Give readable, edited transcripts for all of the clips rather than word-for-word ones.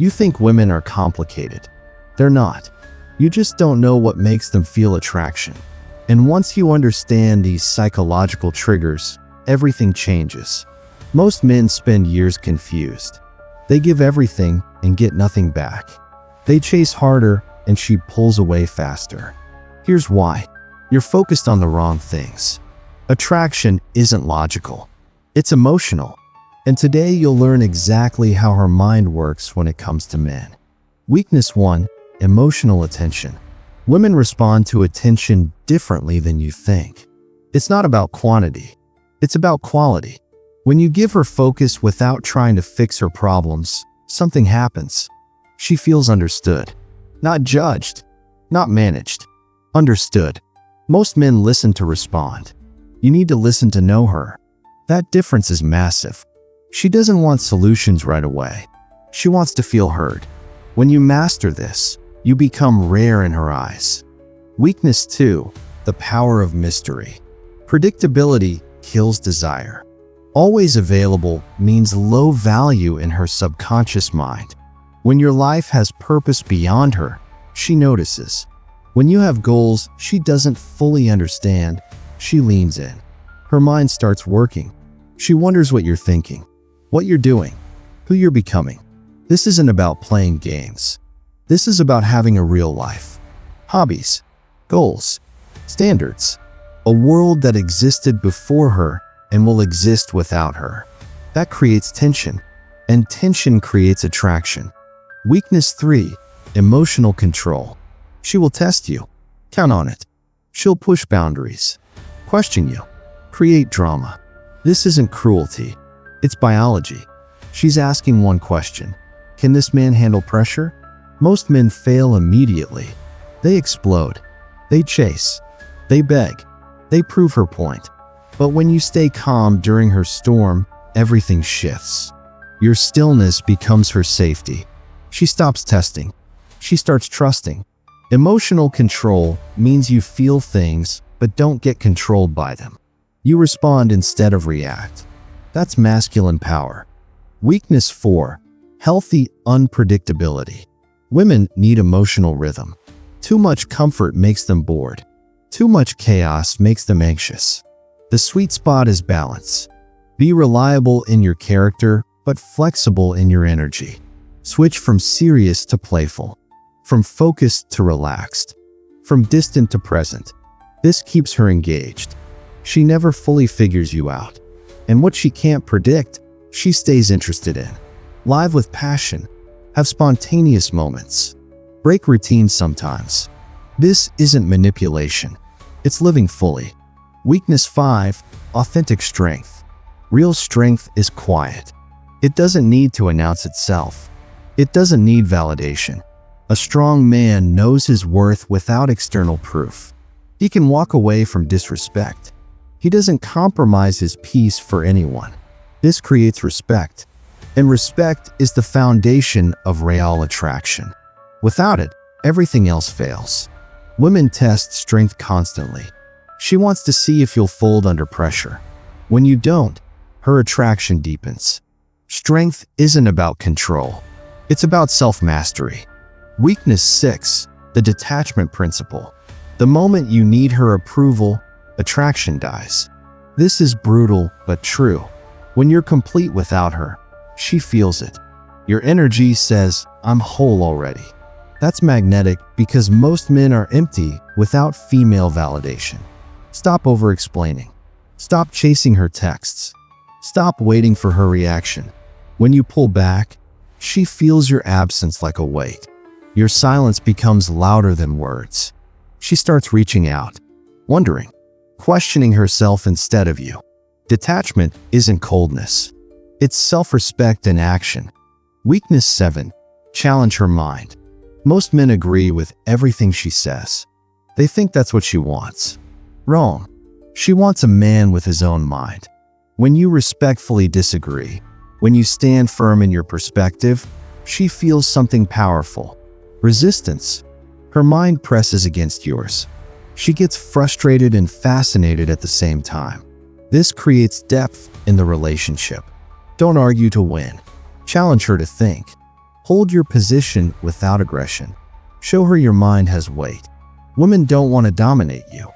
You think women are complicated. They're not. You just don't know what makes them feel attraction. And once you understand these psychological triggers, everything changes. Most men spend years confused. They give everything and get nothing back. They chase harder and she pulls away faster. Here's why. You're focused on the wrong things. Attraction isn't logical. It's emotional. And today you'll learn exactly how her mind works when it comes to men. Weakness 1. Emotional attention. Women respond to attention differently than you think. It's not about quantity. It's about quality. When you give her focus without trying to fix her problems, something happens. She feels understood. Not judged. Not managed. Understood. Most men listen to respond. You need to listen to know her. That difference is massive. She doesn't want solutions right away. She wants to feel heard. When you master this, you become rare in her eyes. Weakness 2. The power of mystery. Predictability kills desire. Always available means low value in her subconscious mind. When your life has purpose beyond her, she notices. When you have goals she doesn't fully understand, she leans in. Her mind starts working. She wonders what you're thinking, what you're doing, who you're becoming. This isn't about playing games. This is about having a real life. Hobbies, goals, standards. A world that existed before her and will exist without her. That creates tension, and tension creates attraction. Weakness 3. Emotional control. She will test you. Count on it. She'll push boundaries, question you, create drama. This isn't cruelty. It's biology. She's asking one question. Can this man handle pressure? Most men fail immediately. They explode. They chase. They beg. They prove her point. But when you stay calm during her storm, everything shifts. Your stillness becomes her safety. She stops testing. She starts trusting. Emotional control means you feel things but don't get controlled by them. You respond instead of react. That's masculine power. Weakness 4. Healthy unpredictability. Women need emotional rhythm. Too much comfort makes them bored. Too much chaos makes them anxious. The sweet spot is balance. Be reliable in your character, but flexible in your energy. Switch from serious to playful, from focused to relaxed, from distant to present. This keeps her engaged. She never fully figures you out. And what she can't predict, she stays interested in. Live with passion. Have spontaneous moments. Break routines sometimes. This isn't manipulation. It's living fully. Weakness 5. Authentic strength. Real strength is quiet. It doesn't need to announce itself. It doesn't need validation. A strong man knows his worth without external proof. He can walk away from disrespect. He doesn't compromise his peace for anyone. This creates respect. And respect is the foundation of real attraction. Without it, everything else fails. Women test strength constantly. She wants to see if you'll fold under pressure. When you don't, her attraction deepens. Strength isn't about control. It's about self-mastery. Weakness 6. The detachment principle. The moment you need her approval, attraction dies. This is brutal but true. When you're complete without her, she feels it. Your energy says, I'm whole already. That's magnetic because most men are empty without female validation. Stop over-explaining. Stop chasing her texts. Stop waiting for her reaction. When you pull back, she feels your absence like a weight. Your silence becomes louder than words. She starts reaching out, wondering, questioning herself instead of you. Detachment isn't coldness. It's self-respect in action. Weakness 7. Challenge her mind. Most men agree with everything she says. They think that's what she wants. Wrong. She wants a man with his own mind. When you respectfully disagree, when you stand firm in your perspective, she feels something powerful. Resistance. Her mind presses against yours. She gets frustrated and fascinated at the same time. This creates depth in the relationship. Don't argue to win. Challenge her to think. Hold your position without aggression. Show her your mind has weight. Women don't want to dominate you.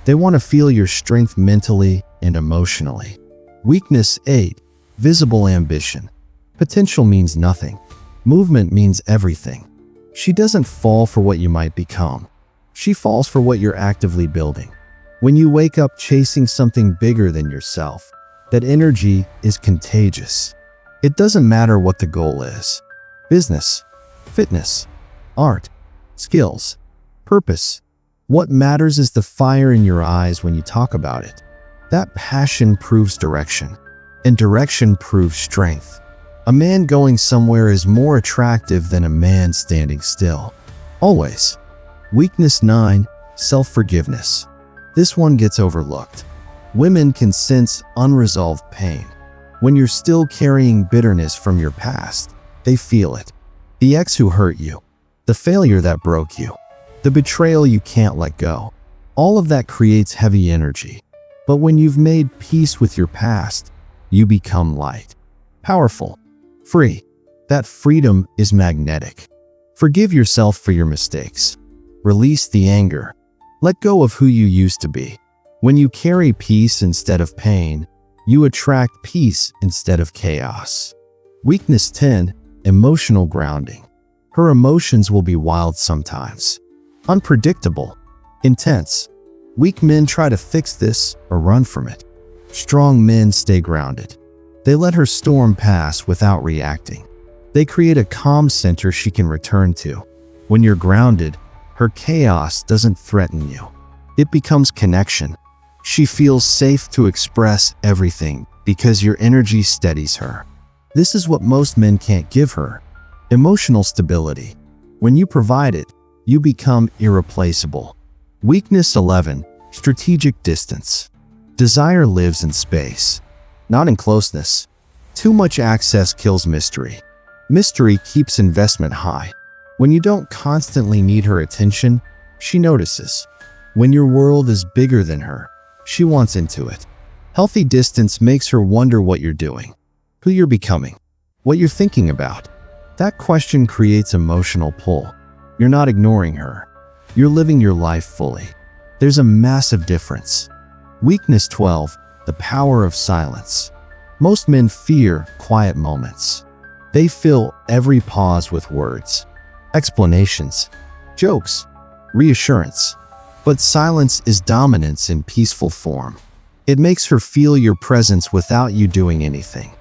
They want to feel your strength mentally and emotionally. Weakness 8. Visible ambition. Potential means nothing. Movement means everything. She doesn't fall for what you might become. She falls for what you're actively building. When you wake up chasing something bigger than yourself, that energy is contagious. It doesn't matter what the goal is. Business, fitness, art, skills, purpose. What matters is the fire in your eyes when you talk about it. That passion proves direction, and direction proves strength. A man going somewhere is more attractive than a man standing still. Always. Weakness 9. Self-forgiveness. This one gets overlooked. Women can sense unresolved pain. When you're still carrying bitterness from your past, they feel it. The ex who hurt you, the failure that broke you, the betrayal you can't let go. All of that creates heavy energy. But when you've made peace with your past, you become light, powerful, free. That freedom is magnetic. Forgive yourself for your mistakes. Release the anger. Let go of who you used to be. When you carry peace instead of pain, you attract peace instead of chaos. Weakness 10. Emotional grounding. Her emotions will be wild sometimes. Unpredictable. Intense. Weak men try to fix this or run from it. Strong men stay grounded. They let her storm pass without reacting. They create a calm center she can return to. When you're grounded, her chaos doesn't threaten you. It becomes connection. She feels safe to express everything because your energy steadies her. This is what most men can't give her. Emotional stability. When you provide it, you become irreplaceable. Weakness 11. Strategic distance. Desire lives in space, not in closeness. Too much access kills mystery. Mystery keeps investment high. When you don't constantly need her attention, she notices. When your world is bigger than her, she wants into it. Healthy distance makes her wonder what you're doing, who you're becoming, what you're thinking about. That question creates emotional pull. You're not ignoring her. You're living your life fully. There's a massive difference. Weakness 12. The power of silence. Most men fear quiet moments. They fill every pause with words, explanations, jokes, reassurance. But silence is dominance in peaceful form. It makes her feel your presence without you doing anything.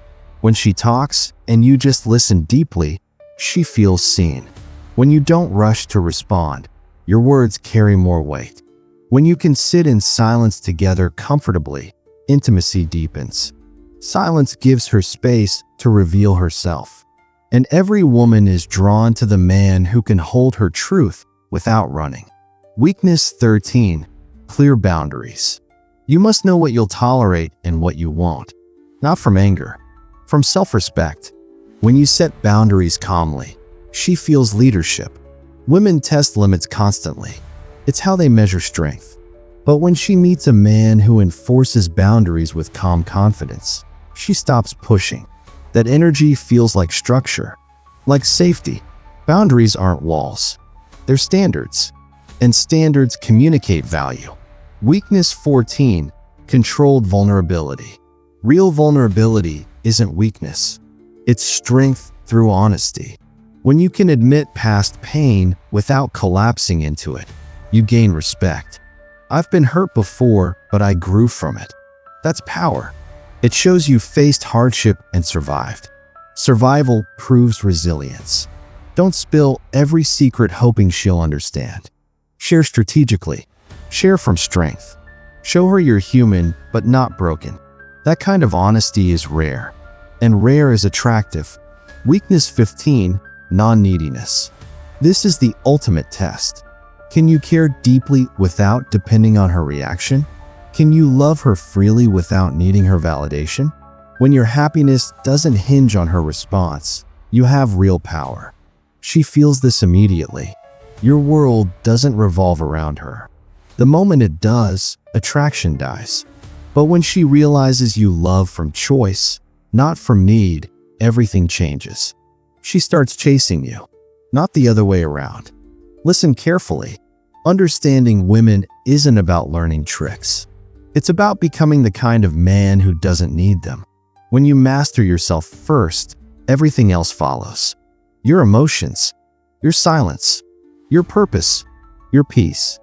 When she talks and you just listen deeply, she feels seen. When you don't rush to respond, your words carry more weight. When you can sit in silence together comfortably, intimacy deepens. Silence gives her space to reveal herself. And every woman is drawn to the man who can hold her truth without running. Weakness 13. Clear boundaries. You must know what you'll tolerate and what you won't. Not from anger, from self-respect. When you set boundaries calmly, she feels leadership. Women test limits constantly. It's how they measure strength. But when she meets a man who enforces boundaries with calm confidence, she stops pushing. That energy feels like structure, like safety. Boundaries aren't walls. They're standards. And standards communicate value. Weakness 14. Controlled vulnerability. Real vulnerability isn't weakness. It's strength through honesty. When you can admit past pain without collapsing into it, you gain respect. I've been hurt before, but I grew from it. That's power. It shows you faced hardship and survived. Survival proves resilience. Don't spill every secret hoping she'll understand. Share strategically. Share from strength. Show her you're human, but not broken. That kind of honesty is rare. And rare is attractive. Weakness 15. Non-neediness. This is the ultimate test. Can you care deeply without depending on her reaction? Can you love her freely without needing her validation? When your happiness doesn't hinge on her response, you have real power. She feels this immediately. Your world doesn't revolve around her. The moment it does, attraction dies. But when she realizes you love from choice, not from need, everything changes. she starts chasing you, not the other way around. Listen carefully. Understanding women isn't about learning tricks. It's about becoming the kind of man who doesn't need them. When you master yourself first, everything else follows. Your emotions, your silence, your purpose, your peace.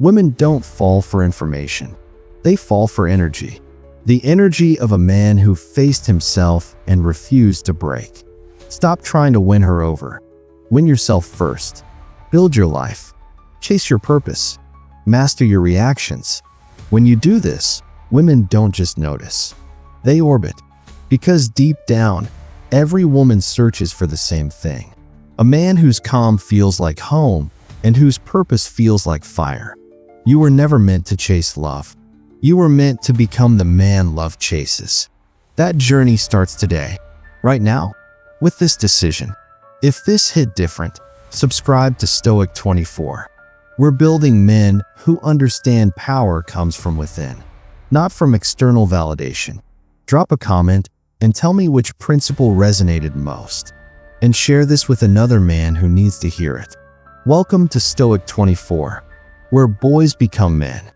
Women don't fall for information. They fall for energy. The energy of a man who faced himself and refused to break. Stop trying to win her over. Win yourself first. Build your life. Chase your purpose. Master your reactions. When you do this, women don't just notice. They orbit. Because deep down, every woman searches for the same thing. A man whose calm feels like home and whose purpose feels like fire. You were never meant to chase love. You were meant to become the man love chases. That journey starts today, right now, with this decision. If this hit different, subscribe to Stoic 24. We're building men who understand power comes from within, not from external validation. Drop a comment and tell me which principle resonated most. And share this with another man who needs to hear it. Welcome to Stoic 24, where boys become men.